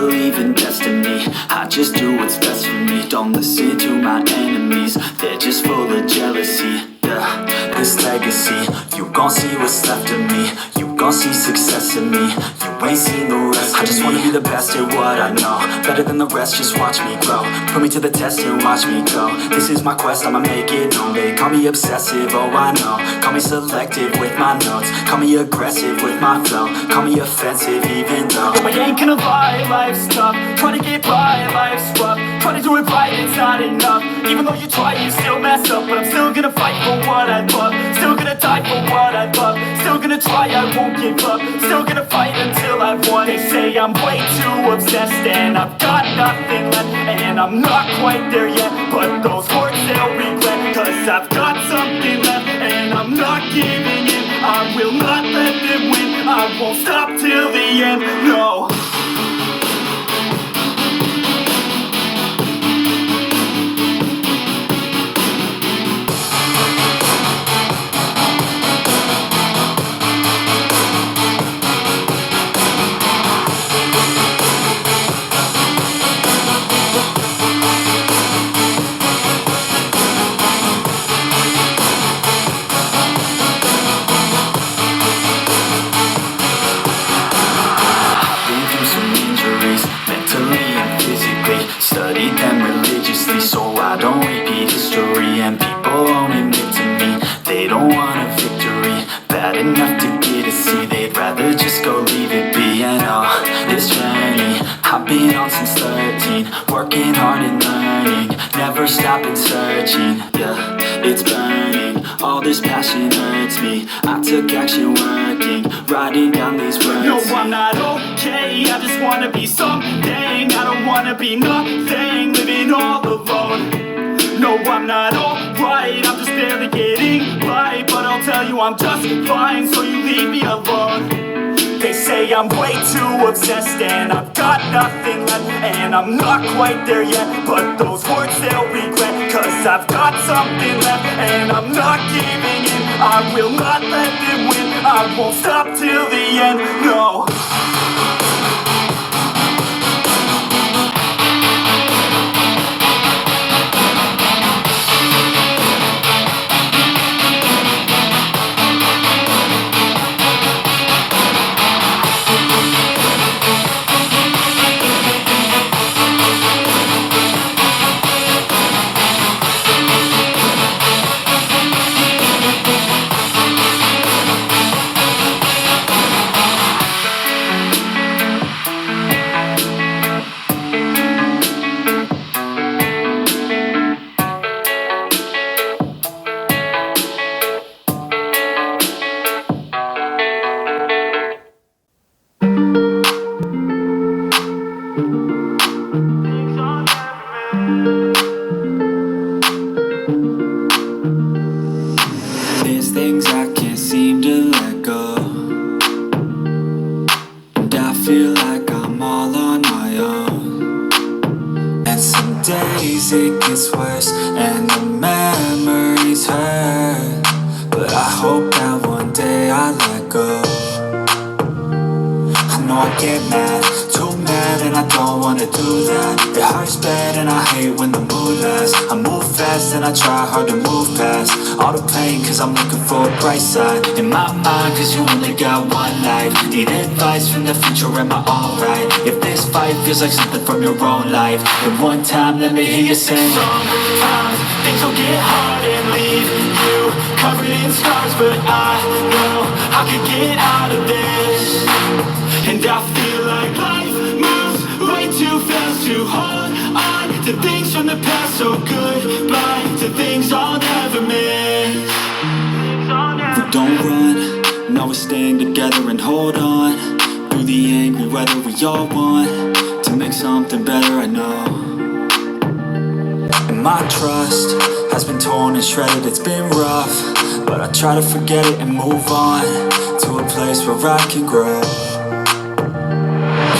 believe in destiny, I just do what's best for me. Don't listen to my enemies, they're just full of jealousy. Yeah, this legacy, you gon' see what's left of me. You gon' see success in me, you ain't seen the rest of me. I just wanna be the best at what I know, better than the rest, just watch me grow. Put me to the test and watch me go. This is my quest, I'ma make it known. They call me obsessive, oh I know. Call me selective with my notes, call me aggressive with my flow, call me offensive even though I ain't gonna lie, life's tough. Try to get by, life's rough. Try to do it right, it's not enough. Even though you try, you still mess up. But I'm still gonna fight for what I love, still gonna die for what I love, still gonna try, I won't give up, still gonna fight until I've won. They say I'm way too obsessed and I've got nothing left, and I'm not quite there yet, but those words they'll regret, cause I've got something left and I'm not giving in. I will not let them win, I won't stop till the end, no. Studied them religiously so I don't repeat history. And people won't admit to me they don't want a victory bad enough to get a C. They'd rather just go leave it be. And oh, this journey I've been on since 13, working hard and learning, never stopping searching. Yeah, it's burning, all this passion hurts me. I took action working, writing down these words. No, I'm not okay, I just wanna be something. I don't wanna be nothing, living all alone. No, I'm not alright, I'm just barely getting by. But I'll tell you I'm just fine, so you leave me alone. They say I'm way too obsessed and I've got nothing left, and I'm not quite there yet, but those words they'll regret, cause I've got something left and I'm not giving in. I will not let them win, I won't stop till the end, no. It gets worse and the memories hurt, but I hope that one day I let go. I know I get mad, too mad, and I don't wanna do that. It hurts bad and I hate when the mood lasts. I move fast and I try hard to move past all the pain, cause I'm looking for a bright side in my mind, cause you only got one life. Need advice from the future, am I alright? If this fight feels like something from your own life, then one time let me hear you say, sometimes things will get hard and leave you covered in scars, but I know I can get out of this. And I feel like life moves way too fast to hold on to things from the past, so goodbye to things I'll never miss. We don't run, no, we're staying together and hold on through the angry weather. We all want to make something better, I know. And my trust has been torn and shredded, it's been rough, but I try to forget it and move on to a place where I can grow.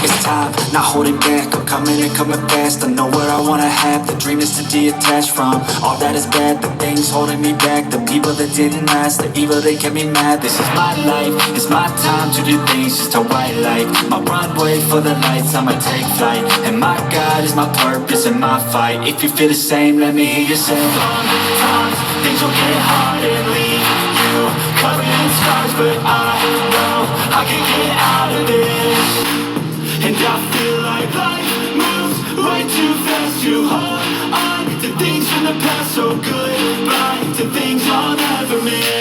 It's time, not holding back, I'm coming and coming fast. I know what I wanna have, the dream is to detach from all that is bad, the things holding me back, the people that didn't last, the evil that kept me mad. This is my life, it's my time to do things just how I like. take my runway for the lights, I'ma take flight. And my God is my purpose and my fight. If you feel the same, let me hear you say. Sometimes things will get hard and leave you covered in scars, but I know I can get out of this. And I feel like life moves way too fast to hold on to things from the past. So goodbye to things I'll never miss.